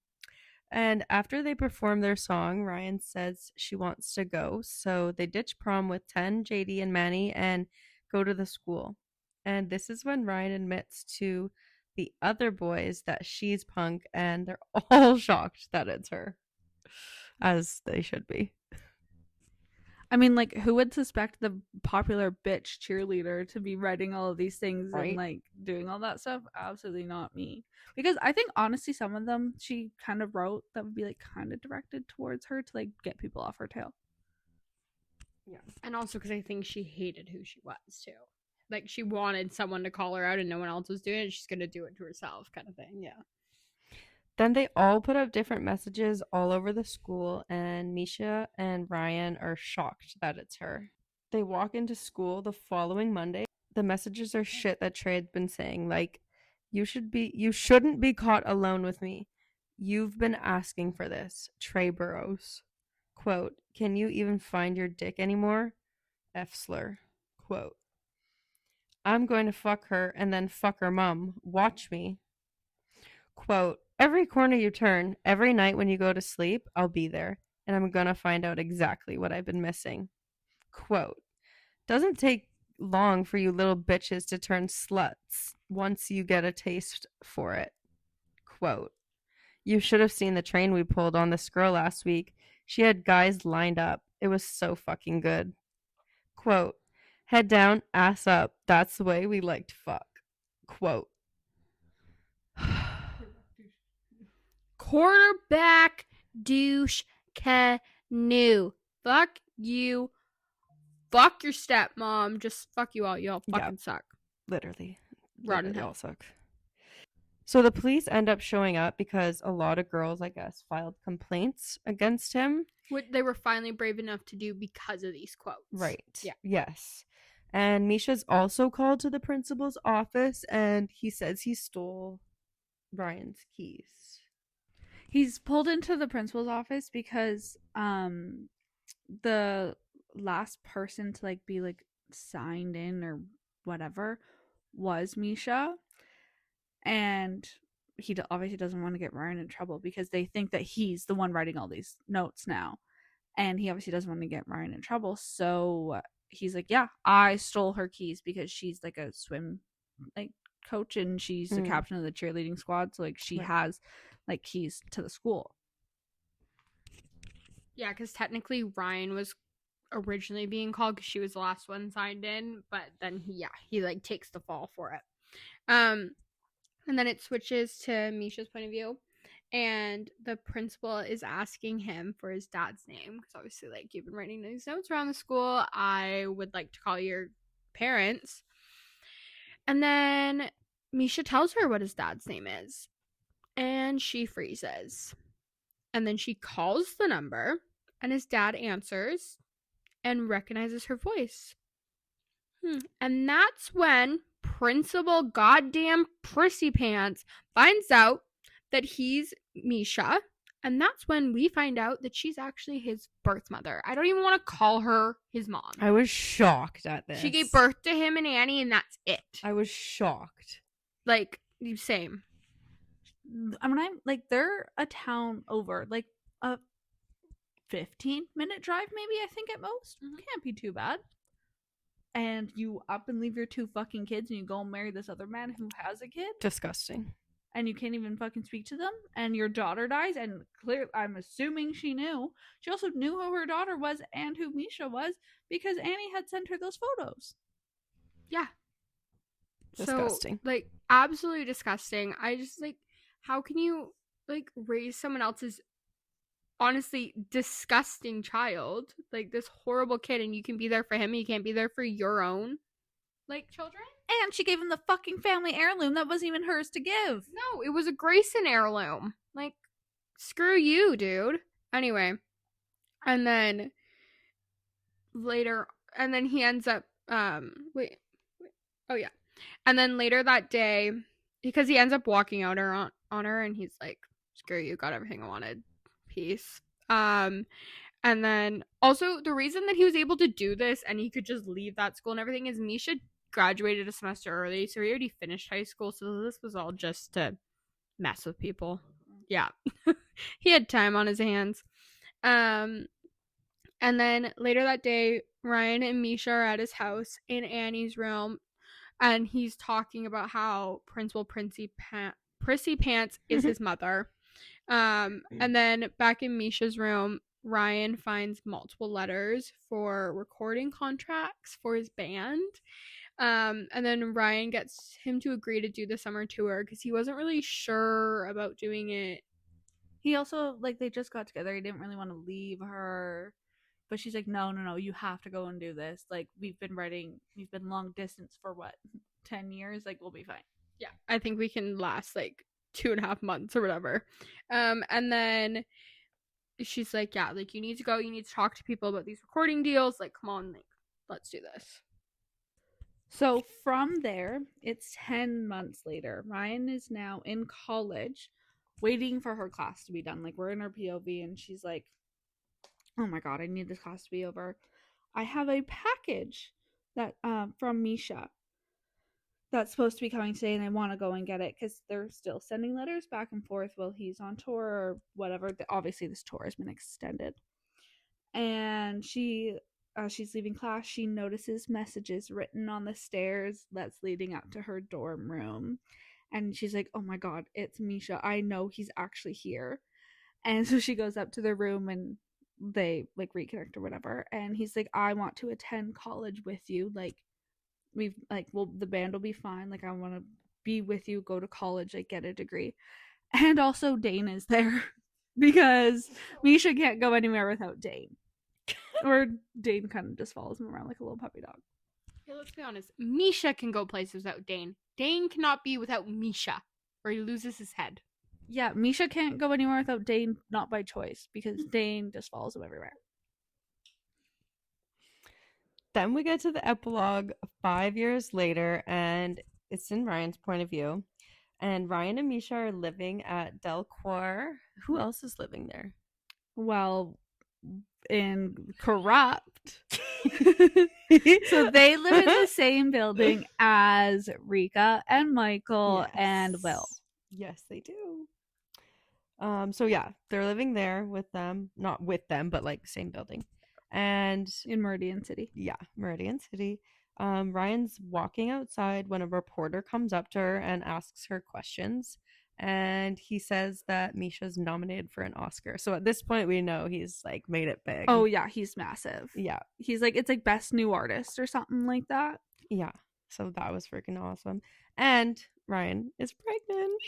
And after they perform their song, Ryan says she wants to go. So they ditch prom with 10, JD, and Manny and go to the school. And this is when Ryan admits to the other boys that she's Punk, and they're all shocked that it's her, as they should be. I mean, like, who would suspect the popular bitch cheerleader to be writing all of these things Right? and, like, doing all that stuff? Absolutely not me. Because I think, honestly, some of them she kind of wrote that would be, like, kind of directed towards her to, like, get people off her tail. Yeah. And also because I think she hated who she was, too. Like, she wanted someone to call her out and no one else was doing it. She's going to do it to herself, kind of thing. Yeah. Then they all put up different messages all over the school, and Misha and Ryen are shocked that it's her. They walk into school the following Monday. The messages are shit that Trey had been saying, like, you shouldn't be caught alone with me. You've been asking for this. Trey Burrows. Quote, can you even find your dick anymore? F slur. Quote, I'm going to fuck her and then fuck her mom. Watch me. Quote, every corner you turn, every night when you go to sleep, I'll be there, and I'm gonna find out exactly what I've been missing. Quote, doesn't take long for you little bitches to turn sluts once you get a taste for it. Quote, you should have seen the train we pulled on this girl last week. She had guys lined up. It was so fucking good. Quote, head down, ass up. That's the way we like to fuck. Quote, Quarterback douche canoe. Fuck you. Fuck your stepmom. Just fuck you all. You all fucking suck. literally. Rotten They hell. all suck. So the police end up showing up because a lot of girls, I guess, filed complaints against him. What they were finally brave enough to do because of these quotes. Right. Yeah. Yes. And Misha's also called to the principal's office, and he says he stole Ryan's keys. He's pulled into the principal's office because the last person to, like, be, like, signed in or whatever was Misha, and he obviously doesn't want to get Ryan in trouble because they think that he's the one writing all these notes now, and he obviously doesn't want to get Ryan in trouble, so he's like, yeah, I stole her keys because she's, like, a swim, like, coach, and she's the captain of the cheerleading squad, so, like, she has, like, keys to the school. Yeah, because technically Ryan was originally being called because she was the last one signed in, but then he like takes the fall for it. And then it switches to Misha's point of view, and the principal is asking him for his dad's name because obviously, like, you've been writing these notes around the school. I would like to call your parents. And then Misha tells her what his dad's name is, and she freezes. And then she calls the number, and his dad answers and recognizes her voice. And that's when Principal Goddamn Prissy Pants finds out that he's Misha. And that's when we find out that she's actually his birth mother. I don't even want to call her his mom. I was shocked at this. She gave birth to him and Annie, and that's it. I was shocked. Like, same. I mean, I'm like, they're a town over, like, a 15-minute drive, maybe, I think, at most. Can't be too bad. And you up and leave your two fucking kids and you go and marry this other man who has a kid, Disgusting. and you can't even fucking speak to them, and your daughter dies, and clearly, I'm assuming she knew. She also knew who her daughter was and who Misha was because Annie had sent her those photos. Yeah. Disgusting. So, like, absolutely disgusting. I just, like, how can you, like, raise someone else's honestly disgusting child, like this horrible kid, and you can be there for him and you can't be there for your own, like, children? And she gave him the fucking family heirloom that wasn't even hers to give. No, it was a Grayson heirloom. Like, screw you, dude. Anyway, and then later, and then he ends up, wait. Oh, yeah. And then later that day, because he ends up walking out on her, and he's like, screw you, got everything I wanted. Peace. And then also the reason that he was able to do this and he could just leave that school and everything is Misha graduated a semester early, so he already finished high school, so this was all just to mess with people. Yeah. He had time on his hands. And then later that day, Ryan and Misha are at his house in Annie's room. and he's talking about how Principal Prissy Pants is his mother. And then back in Misha's room, Ryan finds multiple letters for recording contracts for his band. And then Ryan gets him to agree to do the summer tour because he wasn't really sure about doing it. He also, like, they just got together. He didn't really want to leave her. But she's like, no, you have to go and do this. Like, we've been long distance for what, 10 years? Like, we'll be fine. Yeah, I think we can last like 2.5 months or whatever. And then she's like, yeah, like, you need to go. You need to talk to people about these recording deals. Like, come on, like, let's do this. So from there, it's 10 months later. Ryan is now in college waiting for her class to be done. Like, we're in her POV and she's like, oh my god, I need this class to be over. I have a package that from Misha that's supposed to be coming today, and I want to go and get it because they're still sending letters back and forth while he's on tour or whatever. Obviously, this tour has been extended. And she's leaving class, she notices messages written on the stairs that's leading up to her dorm room. And she's like, oh my god, it's Misha. I know he's actually here. And so she goes up to their room and they like reconnect or whatever. And he's like, I want to attend college with you. Like, the band will be fine. Like, I want to be with you, go to college, like, get a degree. And also Dane is there because Misha can't go anywhere without Dane. Or Dane kind of just follows him around like a little puppy dog. Hey, let's be honest. Misha can go places without Dane. Dane cannot be without Misha, or he loses his head. Yeah, Misha can't go anywhere without Dane, not by choice, because Dane just follows him everywhere. Then we get to the epilogue 5 years later, and it's in Ryan's point of view. And Ryan and Misha are living at Delcourt. Who else is living there? Well, in Corrupt. So they live in the same building as Rika and Michael and Will. Yes, they do. So yeah, they're living there with them. Not with them, but like same building. And in Meridian City. Yeah, Meridian City. Ryan's walking outside when a reporter comes up to her and asks her questions. And he says that Misha's nominated for an Oscar. So at this point, we know he's like made it big. Oh yeah, he's massive. Yeah. He's like, it's like best new artist or something like that. Yeah. So that was freaking awesome. And Ryan is pregnant.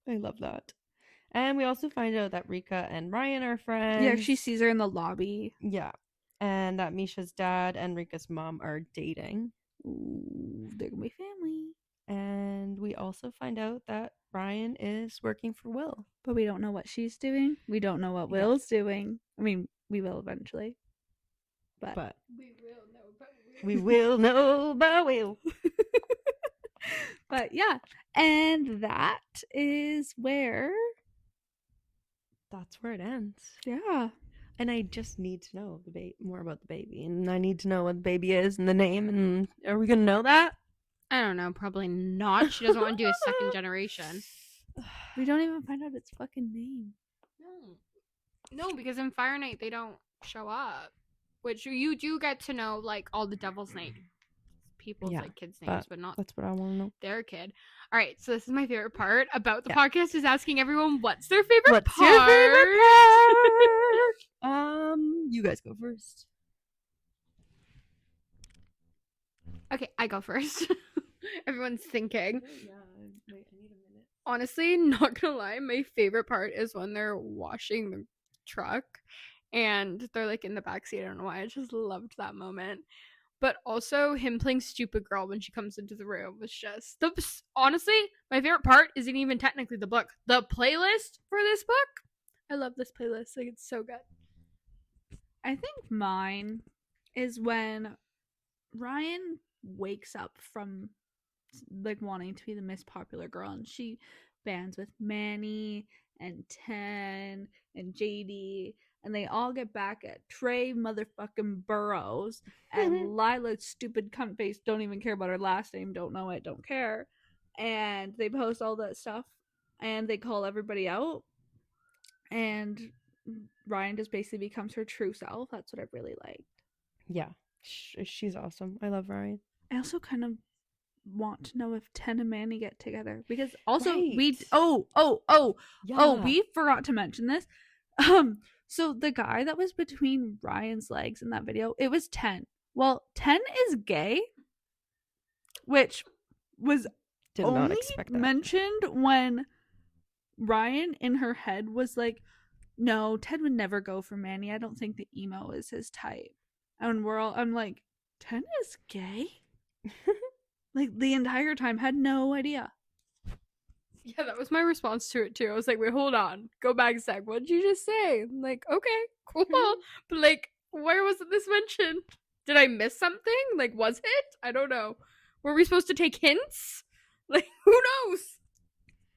I love that. And we also find out that Rika and Ryan are friends. Yeah, she sees her in the lobby. Yeah. And that Misha's dad and Rika's mom are dating. Ooh, they're gonna be family. And we also find out that Ryan is working for Will. But we don't know what she's doing. We don't know what Will's doing. I mean, we will eventually. But we will know about Will. We will know about Will. But yeah. And that is where... That's where it ends. Yeah. And I just need to know more about the baby. And I need to know what the baby is and the name. And are we going to know that? I don't know. Probably not. She doesn't want to do a second generation. We don't even find out its fucking name. No, because in Fire Night, they don't show up. Which you do get to know, like, all the Devil's Night people's, like, kids' names, but not that's what I want to know. Their kid. All right, so this is my favorite part about the podcast is asking everyone what's their favorite part. Your favorite part? You guys go first. Okay, I go first. Everyone's thinking. Yeah, wait, I need a minute. Honestly, not gonna lie, my favorite part is when they're washing the truck and they're like in the backseat. I don't know why. I just loved that moment. But also him playing stupid girl when she comes into the room was just honestly, my favorite part isn't even technically the book. The playlist for this book. I love this playlist. Like, it's so good. I think mine is when Ryan wakes up from like wanting to be the Miss Popular Girl, and she bands with Manny and Ten and JD, and they all get back at Trey motherfucking Burrows, and Lila's stupid cunt face don't even care about her last name, don't know it, don't care, and they post all that stuff and they call everybody out, and Ryan just basically becomes her true self. That's what I really liked. Yeah, she's awesome. I love Ryan. I also kind of want to know if 10 and Manny get together, because also we Right. Yeah. we forgot to mention this. So the guy that was between Ryan's legs in that video, it was 10. Well, 10 is gay, which was Did not only expect that. mentioned when Ryan in her head was like, no, Ted would never go for Manny. I don't think the emo is his type. And I'm like, 10 is gay? Like, the entire time, had no idea. Yeah, that was my response to it too. I was like, wait, hold on. Go back a sec. What did you just say? I'm like, okay, cool. But like, where wasn't this mentioned? Did I miss something? Like, was it? I don't know. Were we supposed to take hints? Like, who